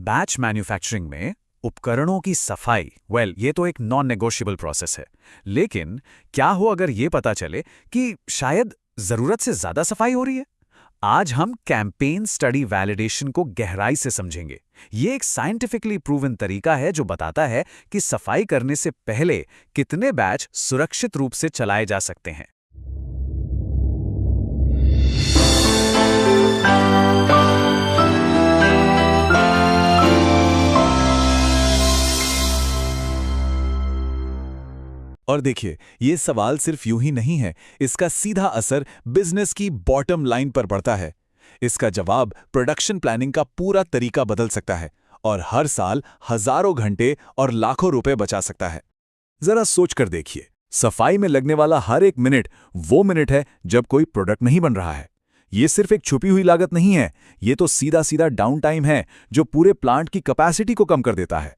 Batch manufacturing में उपकरणों की सफाई ये तो एक नॉन नेगोशिएबल प्रोसेस है। लेकिन क्या हो अगर ये पता चले कि शायद जरूरत से ज्यादा सफाई हो रही है। आज हम कैंपेन स्टडी वैलिडेशन को गहराई से समझेंगे। ये एक साइंटिफिकली प्रूवन तरीका है जो बताता है कि सफाई करने से पहले कितने बैच सुरक्षित रूप से चलाए जा सकते हैं। और देखिए, ये सवाल सिर्फ यूं ही नहीं है, इसका सीधा असर बिजनेस की बॉटम लाइन पर पड़ता है। इसका जवाब प्रोडक्शन प्लानिंग का पूरा तरीका बदल सकता है और हर साल हजारों घंटे और लाखों रुपए बचा सकता है। जरा सोच कर देखिए, सफाई में लगने वाला हर एक मिनट वो मिनट है जब कोई प्रोडक्ट नहीं बन रहा है। ये सिर्फ एक छुपी हुई लागत नहीं है, ये तो सीधा सीधा डाउन टाइम है जो पूरे प्लांट की कैपेसिटी को कम कर देता है।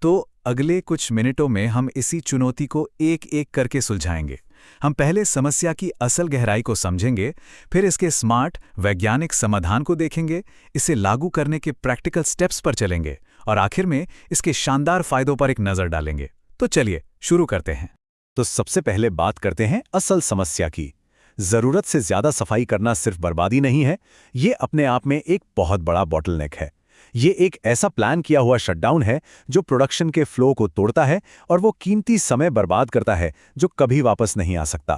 तो अगले कुछ मिनटों में हम इसी चुनौती को एक एक करके सुलझाएंगे। हम पहले समस्या की असल गहराई को समझेंगे, फिर इसके स्मार्ट वैज्ञानिक समाधान को देखेंगे, इसे लागू करने के प्रैक्टिकल स्टेप्स पर चलेंगे और आखिर में इसके शानदार फायदों पर एक नज़र डालेंगे। तो चलिए शुरू करते हैं। तो सबसे पहले बात करते हैं असल समस्या की। जरूरत से ज्यादा सफाई करना सिर्फ बर्बादी नहीं है, ये अपने आप में एक बहुत बड़ा बॉटलनेक है। ये एक ऐसा प्लान किया हुआ शटडाउन है जो प्रोडक्शन के फ्लो को तोड़ता है और वो कीमती समय बर्बाद करता है जो कभी वापस नहीं आ सकता।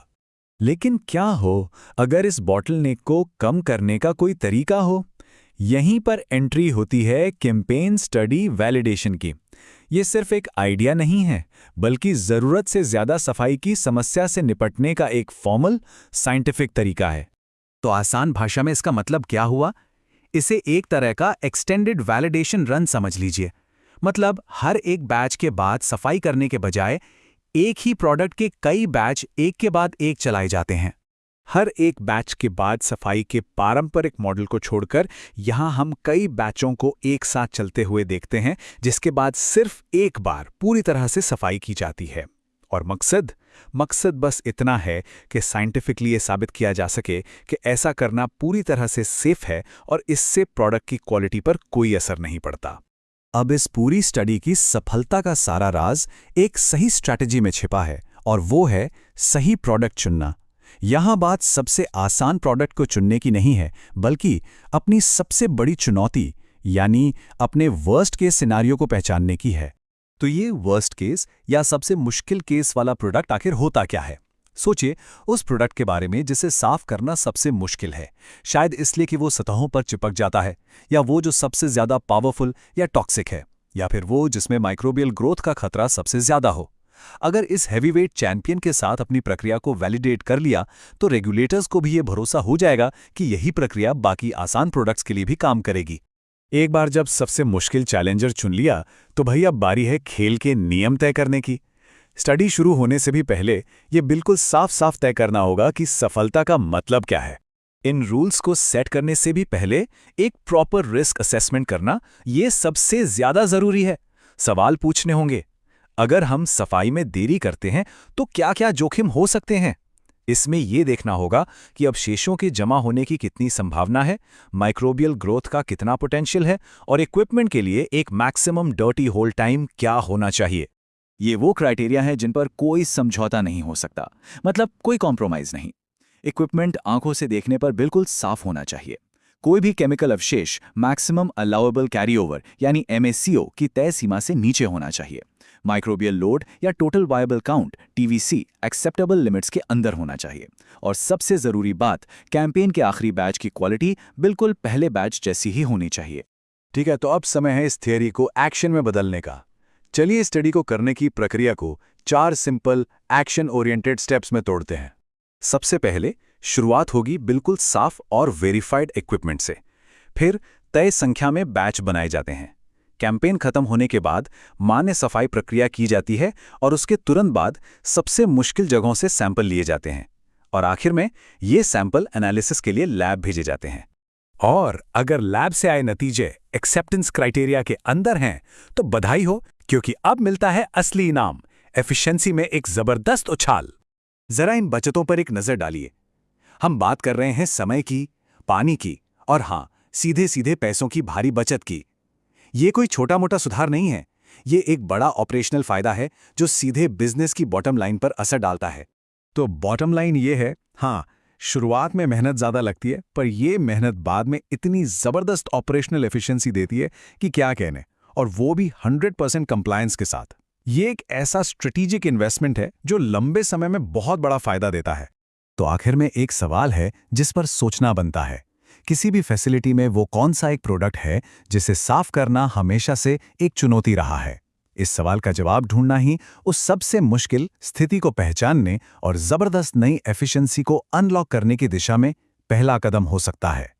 लेकिन क्या हो अगर इस बॉटलनेक को कम करने का कोई तरीका हो? यहीं पर एंट्री होती है कैंपेन स्टडी वैलिडेशन की। ये सिर्फ एक आइडिया नहीं है, बल्कि ज़रूरत से ज़्यादा सफाई की समस्या से निपटने का एक फॉर्मल साइंटिफिक तरीका है। तो आसान भाषा में इसका मतलब क्या हुआ? इसे एक तरह का एक्सटेंडेड वैलिडेशन रन समझ लीजिए। मतलब हर एक बैच के बाद सफाई करने के बजाय एक ही प्रोडक्ट के कई बैच एक के बाद एक चलाए जाते हैं। हर एक बैच के बाद सफाई के पारंपरिक मॉडल को छोड़कर यहां हम कई बैचों को एक साथ चलते हुए देखते हैं, जिसके बाद सिर्फ एक बार पूरी तरह से सफाई की जाती है। और मकसद बस इतना है कि साइंटिफिकली ये साबित किया जा सके कि ऐसा करना पूरी तरह से सेफ है और इससे प्रोडक्ट की क्वालिटी पर कोई असर नहीं पड़ता। अब इस पूरी स्टडी की सफलता का सारा राज एक सही स्ट्रैटेजी में छिपा है, और वो है सही प्रोडक्ट चुनना। यहां बात सबसे आसान प्रोडक्ट को चुनने की नहीं है, बल्कि अपनी सबसे बड़ी चुनौती यानी अपने वर्स्ट केस सिनारियो को पहचानने की है। तो ये वर्स्ट केस या सबसे मुश्किल केस वाला प्रोडक्ट आखिर होता क्या है? सोचिए उस प्रोडक्ट के बारे में जिसे साफ करना सबसे मुश्किल है, शायद इसलिए कि वो सतहों पर चिपक जाता है, या वो जो सबसे ज्यादा पावरफुल या टॉक्सिक है, या फिर वो जिसमें माइक्रोबियल ग्रोथ का खतरा सबसे ज्यादा हो। अगर इस हैवीवेट चैंपियन के साथ अपनी प्रक्रिया को वैलिडेट कर लिया तो रेगुलेटर्स को भी ये भरोसा हो जाएगा कि यही प्रक्रिया बाकी आसान प्रोडक्ट्स के लिए भी काम करेगी। एक बार जब सबसे मुश्किल चैलेंजर चुन लिया तो भाई अब बारी है खेल के नियम तय करने की। स्टडी शुरू होने से भी पहले ये बिल्कुल साफ साफ तय करना होगा कि सफलता का मतलब क्या है। इन रूल्स को सेट करने से भी पहले एक प्रॉपर रिस्क असेसमेंट करना ये सबसे ज्यादा जरूरी है। सवाल पूछने होंगे, अगर हम सफाई में देरी करते हैं तो क्या क्या जोखिम हो सकते हैं? इसमें यह देखना होगा कि अवशेषों के जमा होने की कितनी संभावना है, माइक्रोबियल ग्रोथ का कितना पोटेंशियल है, और इक्विपमेंट के लिए एक मैक्सिमम डर्टी होल्ड टाइम क्या होना चाहिए। ये वो क्राइटेरिया है जिन पर कोई समझौता नहीं हो सकता, मतलब कोई कॉम्प्रोमाइज नहीं। इक्विपमेंट आंखों से देखने पर बिल्कुल साफ होना चाहिए। कोई भी केमिकल अवशेष मैक्सिमम अलाउएबल कैरीओवर यानी MACO की तय सीमा से नीचे होना चाहिए। माइक्रोबियल लोड या total viable count TVC acceptable limits के अंदर होना चाहिए। और सबसे जरूरी बात, कैंपेन के आखिरी बैच की क्वालिटी बिल्कुल पहले बैच जैसी ही होनी चाहिए। ठीक है, तो अब समय है इस थियरी को एक्शन में बदलने का। चलिए स्टडी को करने की प्रक्रिया को 4 सिंपल एक्शन ओरिएंटेड स्टेप्स में तोड़ते हैं। सबसे पहले शुरुआत होगी बिल्कुल साफ और वेरीफाइड इक्विपमेंट से। फिर तय संख्या में बैच बनाए जाते हैं। कैंपेन खत्म होने के बाद मान्य सफाई प्रक्रिया की जाती है और उसके तुरंत बाद सबसे मुश्किल जगहों से सैंपल लिए जाते हैं, और आखिर में ये सैंपल एनालिसिस के लिए लैब भेजे जाते हैं। और अगर लैब से आए नतीजे एक्सेप्टेंस क्राइटेरिया के अंदर हैं तो बधाई हो, क्योंकि अब मिलता है असली इनाम, एफिशिएंसी में एक जबरदस्त उछाल। जरा इन बचतों पर एक नजर डालिए। हम बात कर रहे हैं समय की, पानी की और हां, सीधे सीधे पैसों की भारी बचत की। ये कोई छोटा मोटा सुधार नहीं है, ये एक बड़ा ऑपरेशनल फायदा है जो सीधे बिजनेस की बॉटम लाइन पर असर डालता है। तो बॉटम लाइन ये है, हाँ, शुरुआत में मेहनत ज़्यादा लगती है, पर ये मेहनत बाद में इतनी ज़बरदस्त ऑपरेशनल एफिशिएंसी देती है कि क्या कहने, और वो भी 100% कंप्लायंस के साथ। ये एक ऐसा स्ट्रेटेजिक इन्वेस्टमेंट है जो लंबे समय में बहुत बड़ा फायदा देता है। तो आखिर में एक सवाल है जिस पर सोचना बनता है, किसी भी फैसिलिटी में वो कौन सा एक प्रोडक्ट है जिसे साफ करना हमेशा से एक चुनौती रहा है? इस सवाल का जवाब ढूंढना ही उस सबसे मुश्किल स्थिति को पहचानने और जबरदस्त नई एफिशिएंसी को अनलॉक करने की दिशा में पहला कदम हो सकता है।